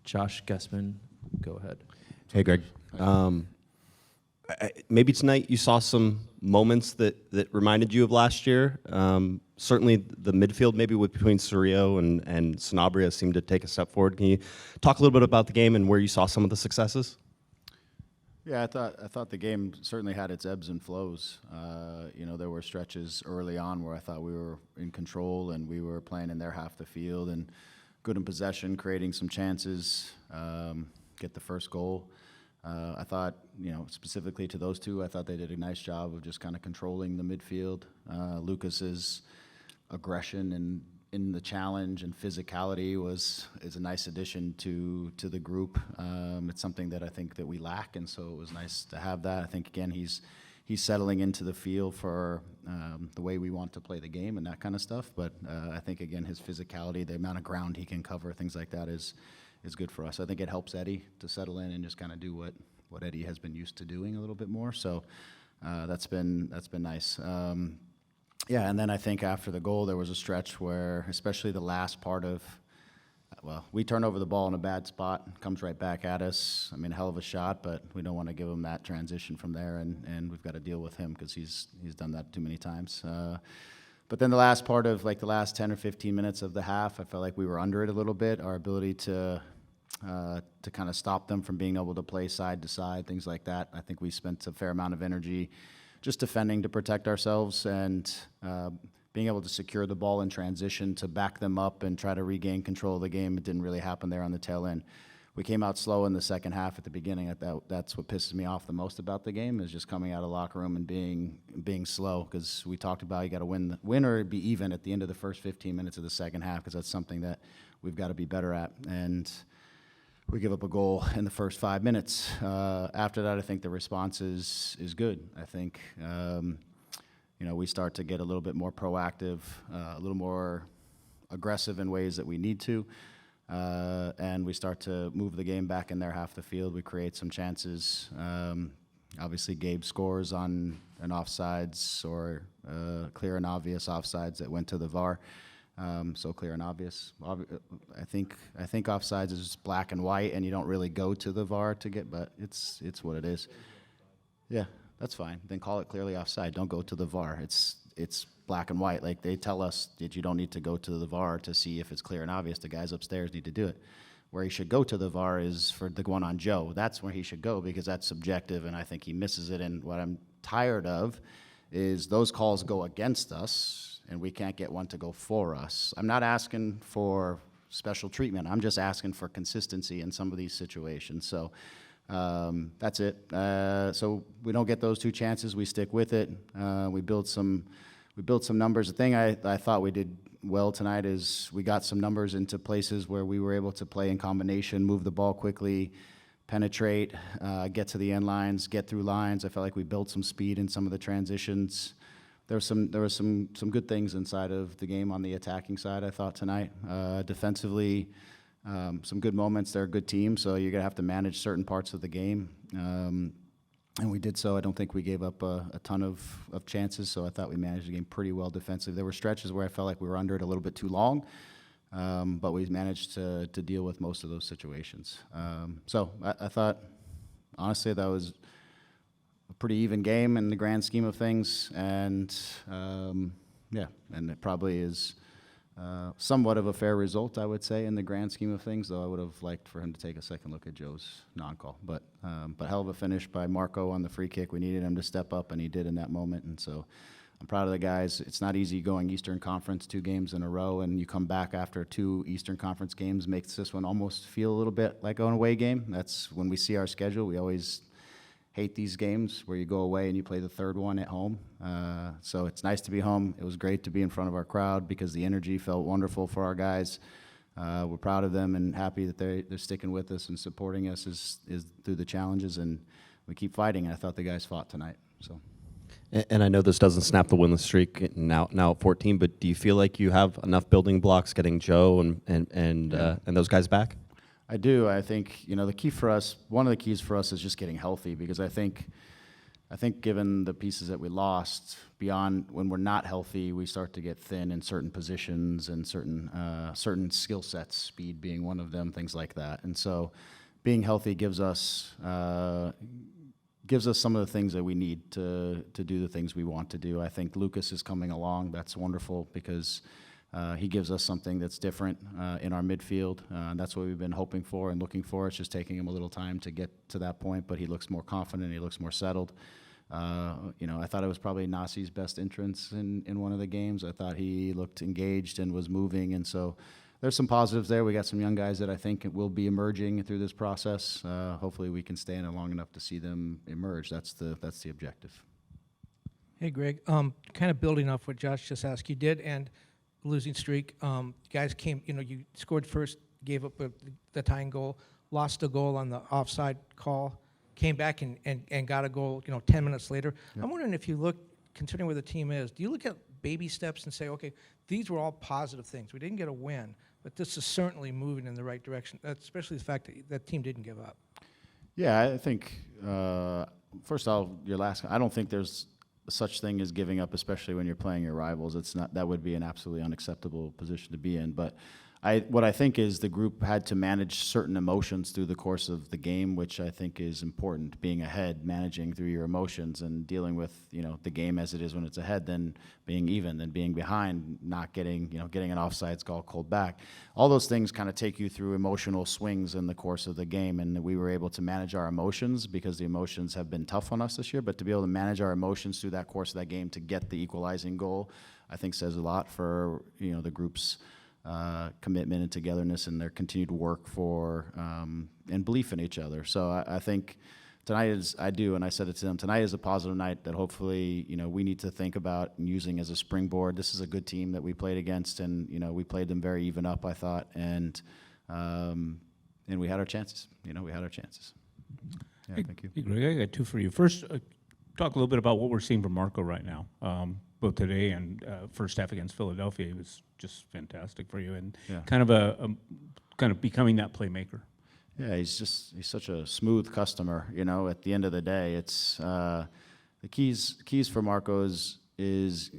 Josh Guessman, go ahead. Hey, Greg. Maybe tonight you saw some moments that reminded you of last year. Certainly the midfield, maybe between Cerrillo and Sanabria, seemed to take a step forward. Can you talk a little bit about the game and where you saw some of the successes? Yeah, I thought the game certainly had its ebbs and flows. There were stretches early on where I thought we were in control and we were playing in their half of the field and good in possession, creating some chances, get the first goal. I thought, specifically to those two, I thought they did a nice job of just kind of controlling the midfield. Lucas's aggression and in the challenge and physicality is a nice addition to the group. It's something that I think that we lack, and so it was nice to have that. I think again he's settling into the feel for the way we want to play the game and that kind of stuff. But I think again his physicality, the amount of ground he can cover, things like that is good for us. I think it helps Eddie to settle in and just kind of do what Eddie has been used to doing a little bit more. So that's been nice. Yeah, and then I think after the goal, there was a stretch where, especially the last part of, we turn over the ball in a bad spot, comes right back at us. I mean, hell of a shot, but we don't want to give him that transition from there, and we've got to deal with him because he's done that too many times. But then the last part of, the last 10 or 15 minutes of the half, I felt like we were under it a little bit. Our ability to kind of stop them from being able to play side to side, things like that. I think we spent a fair amount of energy just defending to protect ourselves and being able to secure the ball in transition to back them up and try to regain control of the game. It didn't really happen there on the tail end. We came out slow in the second half at the beginning. That's what pisses me off the most about the game, is just coming out of the locker room and being slow, because we talked about you got to win or be even at the end of the first 15 minutes of the second half, because that's something that we've got to be better at. And we give up a goal in the first 5 minutes. After that, I think the response is good. I think we start to get a little bit more proactive, a little more aggressive in ways that we need to, and we start to move the game back in their half of the field. We create some chances. Obviously, Gabe scores on an offsides or clear and obvious offsides that went to the VAR. So clear and obvious. I think offsides is black and white, and you don't really go to the VAR to get, but it's what it is. Yeah, that's fine. Then call it clearly offside. Don't go to the VAR. It's black and white. Like, they tell us that you don't need to go to the VAR to see if it's clear and obvious. The guys upstairs need to do it. Where he should go to the VAR is for the one on Joe. That's where he should go, because that's subjective, and I think he misses it. And what I'm tired of is those calls go against us, and we can't get one to go for us. I'm not asking for special treatment. I'm just asking for consistency in some of these situations. So that's it. So we don't get those two chances. We stick with it. We build some numbers. The thing I thought we did well tonight is we got some numbers into places where we were able to play in combination, move the ball quickly, penetrate, get to the end lines, get through lines. I felt like we built some speed in some of the transitions. There were some good things inside of the game on the attacking side, I thought, tonight. Defensively, some good moments. They're a good team, so you're going to have to manage certain parts of the game. And we did so. I don't think we gave up a ton of chances, so I thought we managed the game pretty well defensively. There were stretches where I felt like we were under it a little bit too long, but we managed to deal with most of those situations. So I thought, honestly, that was a pretty even game in the grand scheme of things, and and it probably is somewhat of a fair result, I would say, in the grand scheme of things, though I would have liked for him to take a second look at Joe's non-call. But hell of a finish by Marco on the free kick. We needed him to step up, and he did in that moment, and so I'm proud of the guys. It's not easy going Eastern Conference 2 games in a row, and you come back after 2 Eastern Conference games, makes this one almost feel a little bit like an away game. That's when we see our schedule. We always hate these games where you go away and you play the third one at home. So it's nice to be home. It was great to be in front of our crowd because the energy felt wonderful for our guys. We're proud of them and happy that they're sticking with us and supporting us is through the challenges, and we keep fighting. And I thought the guys fought tonight. So. And I know this doesn't snap the winless streak now at 14, but do you feel like you have enough building blocks getting Joe and those guys back? I do. I think, the key for us, one of the keys for us is just getting healthy, because I think I think given the pieces that we lost, beyond when we're not healthy, we start to get thin in certain positions and certain skill sets, speed being one of them, things like that. And so being healthy gives us some of the things that we need to do the things we want to do. I think Lucas is coming along. That's wonderful because he gives us something that's different in our midfield. That's what we've been hoping for and looking for. It's just taking him a little time to get to that point, but he looks more confident. He looks more settled. I thought it was probably Nasi's best entrance in one of the games. I thought he looked engaged and was moving, and so there's some positives there. We got some young guys that I think will be emerging through this process. Hopefully we can stay in it long enough to see them emerge. That's the objective. Hey, Greg, kind of building off what Josh just asked, you did end losing streak. Guys came, you scored first, gave up the tying goal, lost a goal on the offside call, came back and got a goal, 10 minutes later. Yep. I'm wondering if you look, considering where the team is, do you look at baby steps and say, okay, these were all positive things. We didn't get a win, but this is certainly moving in the right direction, especially the fact that that team didn't give up. Yeah, I think, first off, I don't think there's such thing as giving up, especially when you're playing your rivals. That would be an absolutely unacceptable position to be in. But what I think is the group had to manage certain emotions through the course of the game, which I think is important. Being ahead, managing through your emotions, and dealing with the game as it is when it's ahead, then being even, then being behind, not getting an offsides call called back. All those things kind of take you through emotional swings in the course of the game, and we were able to manage our emotions because the emotions have been tough on us this year. But to be able to manage our emotions through that course of that game to get the equalizing goal, I think says a lot for the group's commitment and togetherness and their continued work for and belief in each other. So I think tonight and I said it to them, tonight is a positive night that hopefully we need to think about using as a springboard. This is a good team that we played against, and we played them very even up, I thought, and we had our chances. We had our chances. Yeah, thank you. Hey, Greg, I got two for you. First, talk a little bit about what we're seeing from Marco right now. Both today and first half against Philadelphia, he was just fantastic for you, and kind of becoming that playmaker. Yeah, he's such a smooth customer. At the end of the day, it's the keys for Marco is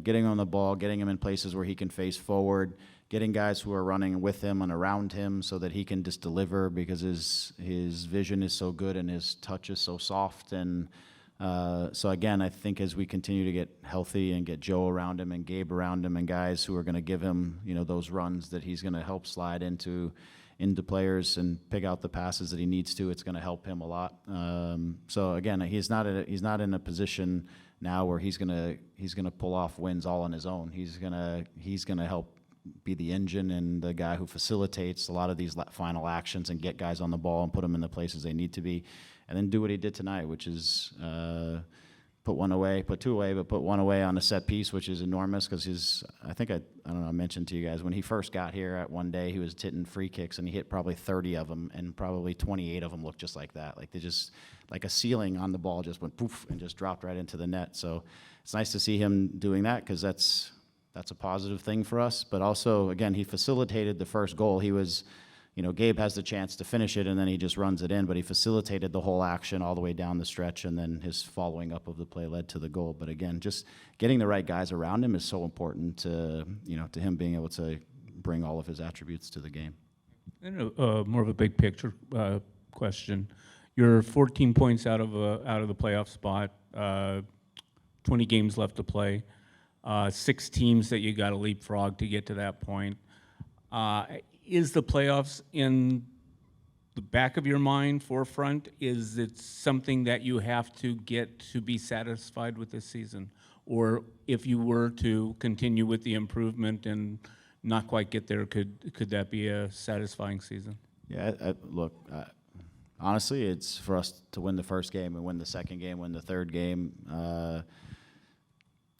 getting on the ball, getting him in places where he can face forward, getting guys who are running with him and around him so that he can just deliver because his vision is so good and his touch is so soft. And so again, I think as we continue to get healthy and get Joe around him and Gabe around him and guys who are going to give him, those runs that he's going to help slide into players and pick out the passes that he needs to, it's going to help him a lot. So again, he's not in a position now where he's going to pull off wins all on his own. He's going to help be the engine and the guy who facilitates a lot of these final actions and get guys on the ball and put them in the places they need to be. And then do what he did tonight, which is put one away, put two away, but put one away on a set piece, which is enormous because I don't know, I mentioned to you guys, when he first got here at one day, he was hitting free kicks and he hit probably 30 of them, and probably 28 of them looked just like that. Like they just, like a ceiling on the ball just went poof and just dropped right into the net. So it's nice to see him doing that because that's a positive thing for us. But also, again, he facilitated the first goal. He was... Gabe has the chance to finish it, and then he just runs it in, but he facilitated the whole action all the way down the stretch, and then his following up of the play led to the goal. But again, just getting the right guys around him is so important to him being able to bring all of his attributes to the game. And more of a big picture question. You're 14 points out of the playoff spot, 20 games left to play, 6 teams that you got to leapfrog to get to that point. Is the playoffs in the back of your mind, forefront? Is it something that you have to get to be satisfied with this season? Or if you were to continue with the improvement and not quite get there, could that be a satisfying season? Yeah, look, honestly, it's for us to win the first game and win the second game, win the third game.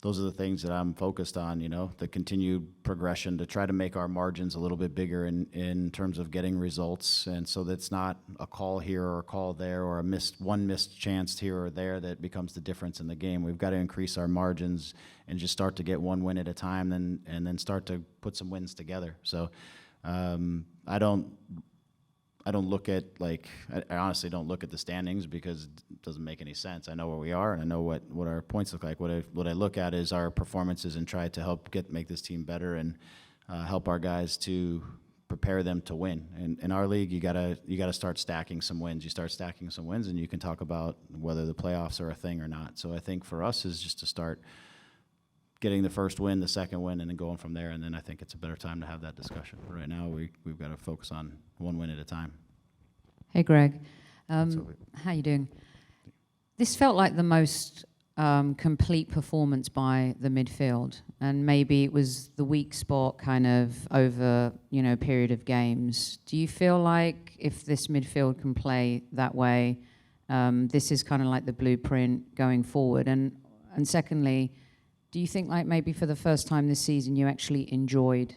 Those are the things that I'm focused on, the continued progression to try to make our margins a little bit bigger in terms of getting results. And so that's not a call here or a call there or one missed chance here or there that becomes the difference in the game. We've got to increase our margins and just start to get one win at a time and then start to put some wins together. So I don't I don't look at I honestly don't look at the standings because it doesn't make any sense. I know where we are and I know what our points look like. What I look at is our performances and try to help make this team better and help our guys to prepare them to win. And in our league, you gotta start stacking some wins. You start stacking some wins, and you can talk about whether the playoffs are a thing or not. So I think for us is just to start getting the first win, the second win, and then going from there. And then I think it's a better time to have that discussion. But right now, we've got to focus on one win at a time. Hey, Greg. How you doing? This felt like the most complete performance by the midfield, and maybe it was the weak spot kind of over, a period of games. Do you feel like if this midfield can play that way, this is kind of like the blueprint going forward? And secondly, do you think like maybe for the first time this season you actually enjoyed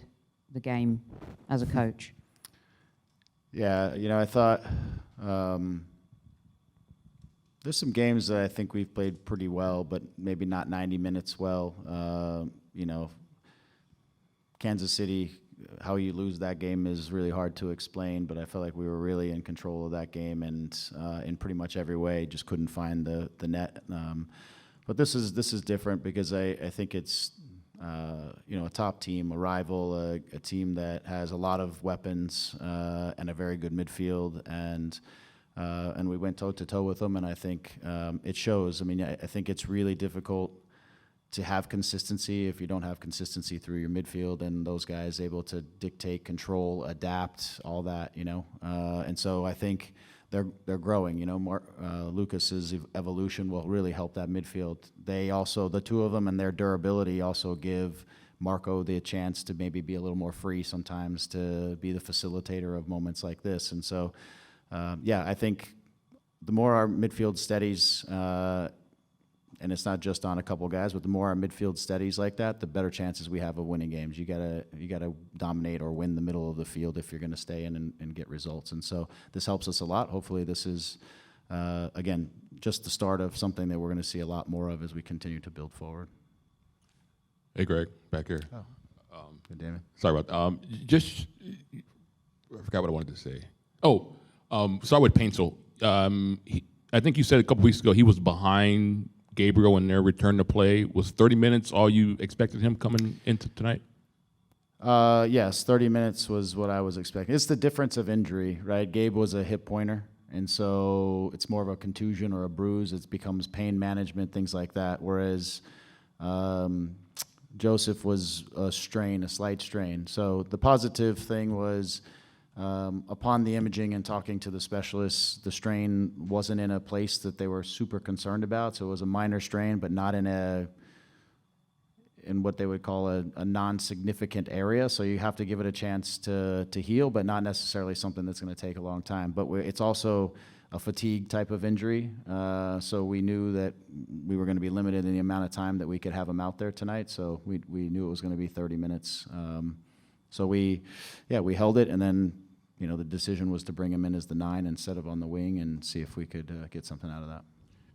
the game as a coach? Yeah, I thought there's some games that I think we've played pretty well, but maybe not 90 minutes well. Kansas City, how you lose that game is really hard to explain, but I felt like we were really in control of that game and in pretty much every way, just couldn't find the net. But this is different because I think it's a top team, a rival, a team that has a lot of weapons and a very good midfield, and we went toe to toe with them, and I think it shows. I mean, I think it's really difficult to have consistency if you don't have consistency through your midfield, and those guys able to dictate, control, adapt, all that, and so I think they're growing. Lucas's evolution will really help that midfield. They also, the two of them and their durability also give Marco the chance to maybe be a little more free sometimes, to be the facilitator of moments like this. And so, I think the more our midfield steadies, and it's not just on a couple guys, but the more our midfield steadies like that, the better chances we have of winning games. You gotta dominate or win the middle of the field if you're going to stay in and get results. And so this helps us a lot. Hopefully this is, again, just the start of something that we're going to see a lot more of as we continue to build forward. Hey, Greg, back here. Good, David. Sorry about I forgot what I wanted to say. Start with Paintsel. I think you said a couple weeks ago he was behind Gabriel in their return to play. Was 30 minutes all you expected him coming into tonight? Yes, 30 minutes was what I was expecting. It's the difference of injury, right? Gabe was a hip pointer, and so it's more of a contusion or a bruise. It becomes pain management, things like that, whereas Joseph was a slight strain. So the positive thing was upon the imaging and talking to the specialists, the strain wasn't in a place that they were super concerned about. So it was a minor strain, but not in what they would call a non-significant area. So you have to give it a chance to heal, but not necessarily something that's going to take a long time. But it's also a fatigue type of injury. So we knew that we were going to be limited in the amount of time that we could have him out there tonight. So we knew it was going to be 30 minutes. So we held it, and then the decision was to bring him in as the 9 instead of on the wing and see if we could get something out of that.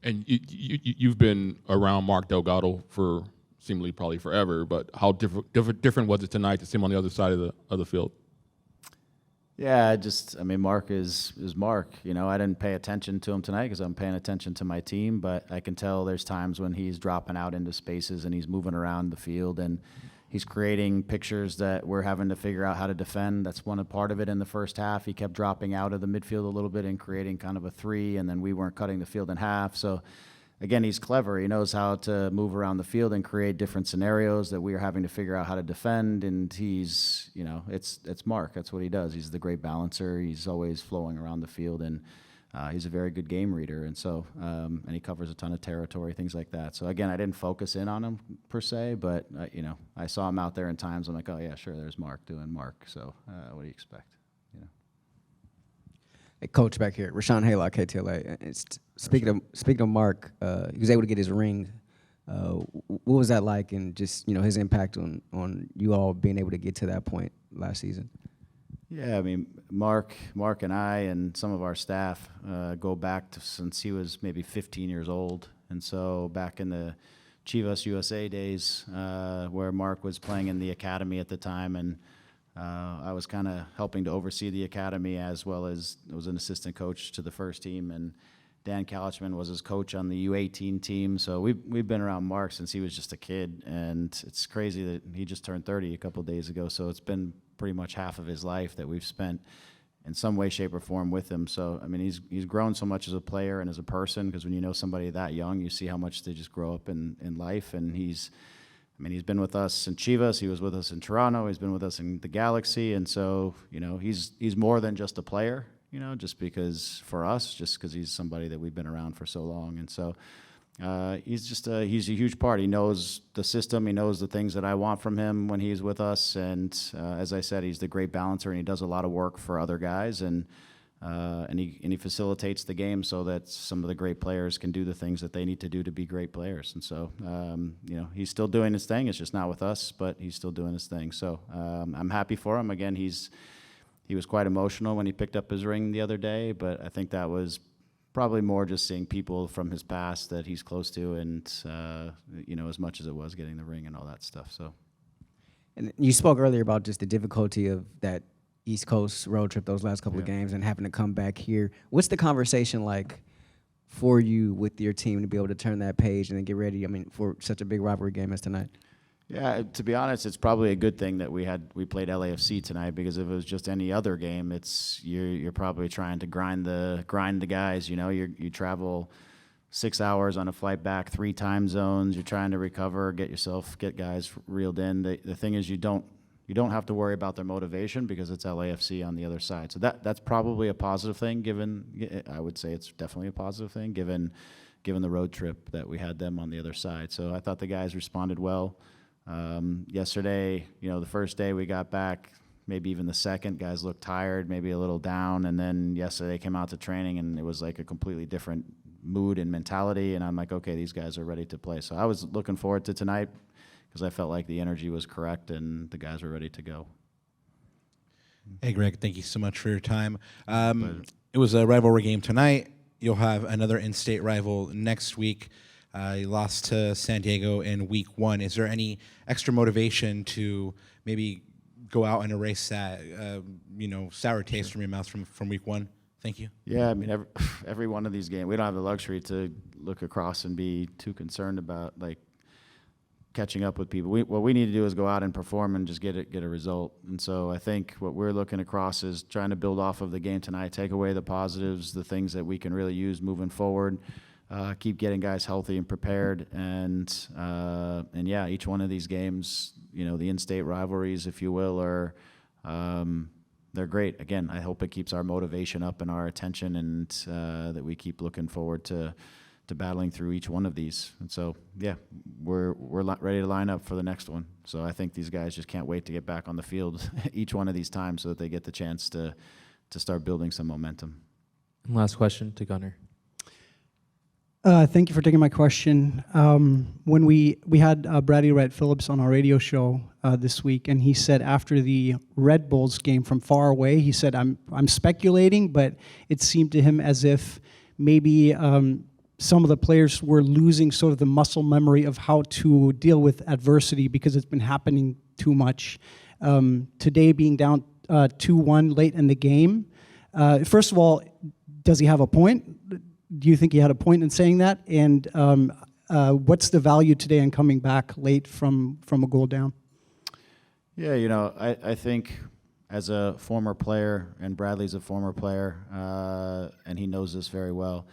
And you've been around Mark Delgado for seemingly probably forever, but how different was it tonight to see him on the other side of the field? Yeah, Mark is Mark. I didn't pay attention to him tonight because I'm paying attention to my team, but I can tell there's times when he's dropping out into spaces and he's moving around the field and he's creating pictures that we're having to figure out how to defend. That's part of it in the first half. He kept dropping out of the midfield a little bit and creating kind of a 3, and then we weren't cutting the field in half. So, again, he's clever. He knows how to move around the field and create different scenarios that we are having to figure out how to defend. And he's, it's Mark. That's what he does. He's the great balancer. He's always flowing around the field, and he's a very good game reader, and so and he covers a ton of territory, things like that. So again, I didn't focus in on him per se, but I saw him out there in times. I'm like, oh yeah, sure, there's Mark doing Mark. So what do you expect? Hey, Coach, back here, Rashawn Haylock, KTLA. Speaking of Mark, he was able to get his ring. What was that like, and just his impact on you all being able to get to that point last season? Yeah, Mark and I and some of our staff go back to since he was maybe 15 years old. And so back in the Chivas USA days where Mark was playing in the academy at the time, and I was kind of helping to oversee the academy as well as I was an assistant coach to the first team, and Dan Couchman was his coach on the U18 team. So we've been around Mark since he was just a kid, and it's crazy that he just turned 30 a couple of days ago. So it's been pretty much half of his life that we've spent in some way, shape, or form with him. So I mean, he's grown so much as a player and as a person, because when you know somebody that young, you see how much they just grow up in life. And he's been with us in Chivas, he was with us in Toronto, he's been with us in the Galaxy, and so, you know, he's more than just a player, you know, just because he's somebody that we've been around for so long. And so he's a huge part. He knows the system, he knows the things that I want from him when he's with us, and as I said, he's the great balancer, and he does a lot of work for other guys, and he facilitates the game so that some of the great players can do the things that they need to do to be great players. And so, you know, he's still doing his thing. It's just not with us, but he's still doing his thing. So I'm happy for him. Again, he was quite emotional when he picked up his ring the other day, but I think that was probably more just seeing people from his past that he's close to, and you know, as much as it was getting the ring and all that stuff. So, And you spoke earlier about just the difficulty of that East Coast road trip, those last couple of games, and having to come back here. What's the conversation like for you with your team to be able to turn that page and then get ready, I mean, for such a big rivalry game as tonight? yeah, to be honest, it's probably a good thing that we played LAFC tonight, because if it was just any other game, you're probably trying to grind the guys. You know, you travel 6 hours on a flight back, 3 time zones. You're trying to recover, get guys reeled in. The thing is, you don't have to worry about their motivation, because it's LAFC on the other side. So that's probably a positive thing. I would say it's definitely a positive thing given the road trip that we had them on the other side. So I thought the guys responded well. Yesterday, you know, the first day we got back, maybe even the second, guys looked tired, maybe a little down, and then yesterday they came out to training and it was like a completely different mood and mentality, and I'm like, okay, these guys are ready to play. So I was looking forward to tonight, because I felt like the energy was correct and the guys were ready to go. Hey, Greg, thank you so much for your time. It was a rivalry game tonight. You'll have another in-state rival next week. You lost to San Diego in week 1. Is there any extra motivation to maybe go out and erase that, sour taste from your mouth from week 1? Thank you. Yeah, I mean, every one of these games, we don't have the luxury to look across and be too concerned about, like, catching up with people. What we need to do is go out and perform and just get a result. And so I think what we're looking across is trying to build off of the game tonight, take away the positives, the things that we can really use moving forward, keep getting guys healthy and prepared. And yeah, each one of these games, you know, the in-state rivalries, if you will, are they're great. Again, I hope it keeps our motivation up and our attention, and that we keep looking forward to battling through each one of these. And so, yeah, we're ready to line up for the next one. So I think these guys just can't wait to get back on the field each one of these times, so that they get the chance to start building some momentum. And last question to Gunnar. Thank you for taking my question. When we had Bradley Wright Phillips on our radio show this week, and he said after the Red Bulls game from far away, he said, I'm speculating, but it seemed to him as if maybe some of the players were losing sort of the muscle memory of how to deal with adversity, because it's been happening too much. Today being down 2-1 late in the game, first of all, does he have a point? Do you think he had a point in saying that? And what's the value today in coming back late from a goal down? Yeah, you know, I think as a former player, and Bradley's a former player, and he knows this very well,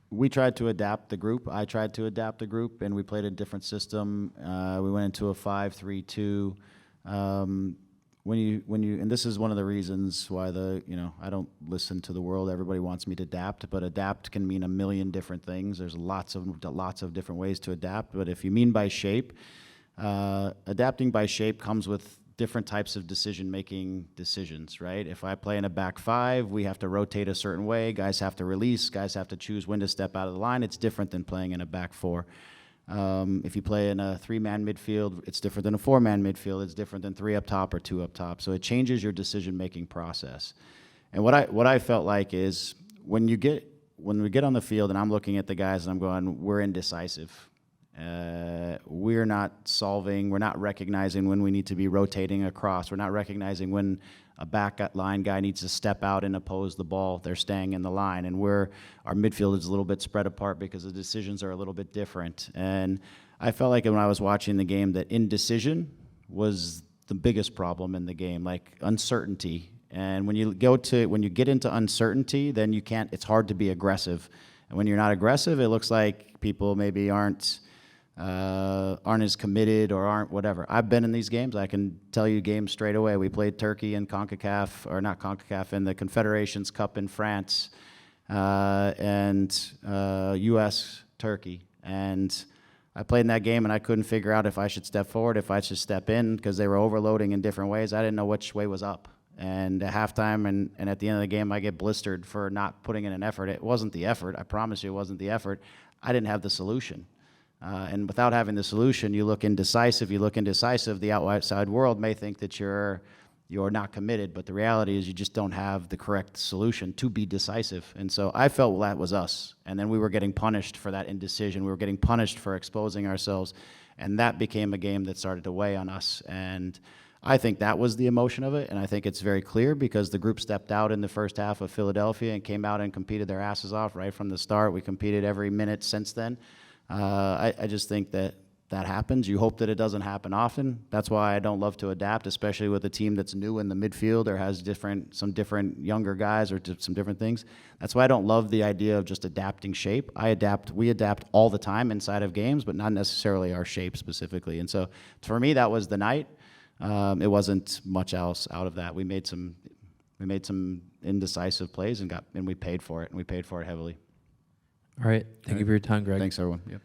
we tried to adapt the group. I tried to adapt the group, and we played a different system. We went into a 5-3-2. When you, and this is one of the reasons why I don't listen to the world. Everybody wants me to adapt, but adapt can mean a million different things. There's lots of different ways to adapt. But if you mean by shape, adapting by shape comes with different types of decisions, right? If I play in a back 5, we have to rotate a certain way. Guys have to release. Guys have to choose when to step out of the line. It's different than playing in a back 4. If you play in a 3-man midfield, it's different than a 4-man midfield. It's different than 3 up top or 2 up top. So it changes your decision-making process. And what I felt like is when we get on the field and I'm looking at the guys and I'm going, we're indecisive. We're not solving, we're not recognizing when we need to be rotating across. We're not recognizing when a back line guy needs to step out and oppose the ball. They're staying in the line. And our midfield is a little bit spread apart because the decisions are a little bit different. And I felt like when I was watching the game that indecision was the biggest problem in the game, like uncertainty. And when you get into uncertainty, then it's hard to be aggressive. And when you're not aggressive, it looks like people maybe aren't as committed or aren't whatever. I've been in these games. I can tell you games straight away. We played Turkey in CONCACAF, or not CONCACAF, in the Confederations Cup in France, and U.S. Turkey. And I played in that game, and I couldn't figure out if I should step forward, if I should step in, because they were overloading in different ways. I didn't know which way was up. And at halftime and at the end of the game, I get blistered for not putting in an effort. It wasn't the effort. I promise you it wasn't the effort. I didn't have the solution. And without having the solution, you look indecisive. The outside world may think that you're not committed, but the reality is you just don't have the correct solution to be decisive. And so I felt that was us. And then we were getting punished for that indecision. We were getting punished for exposing ourselves. And that became a game that started to weigh on us. And I think that was the emotion of it. And I think it's very clear because the group stepped out in the first half of Philadelphia and came out and competed their asses off right from the start. We competed every minute since then. I just think that happens. You hope that it doesn't happen often. That's why I don't love to adapt, especially with a team that's new in the midfield or has some different younger guys or some different things. That's why I don't love the idea of just adapting shape. We adapt all the time inside of games, but not necessarily our shape specifically. And so for me, that was the night. It wasn't much else out of that. We made some indecisive plays and we paid for it, and we paid for it heavily. All right. Thank you for your time, Greg. Thanks, everyone. Yep.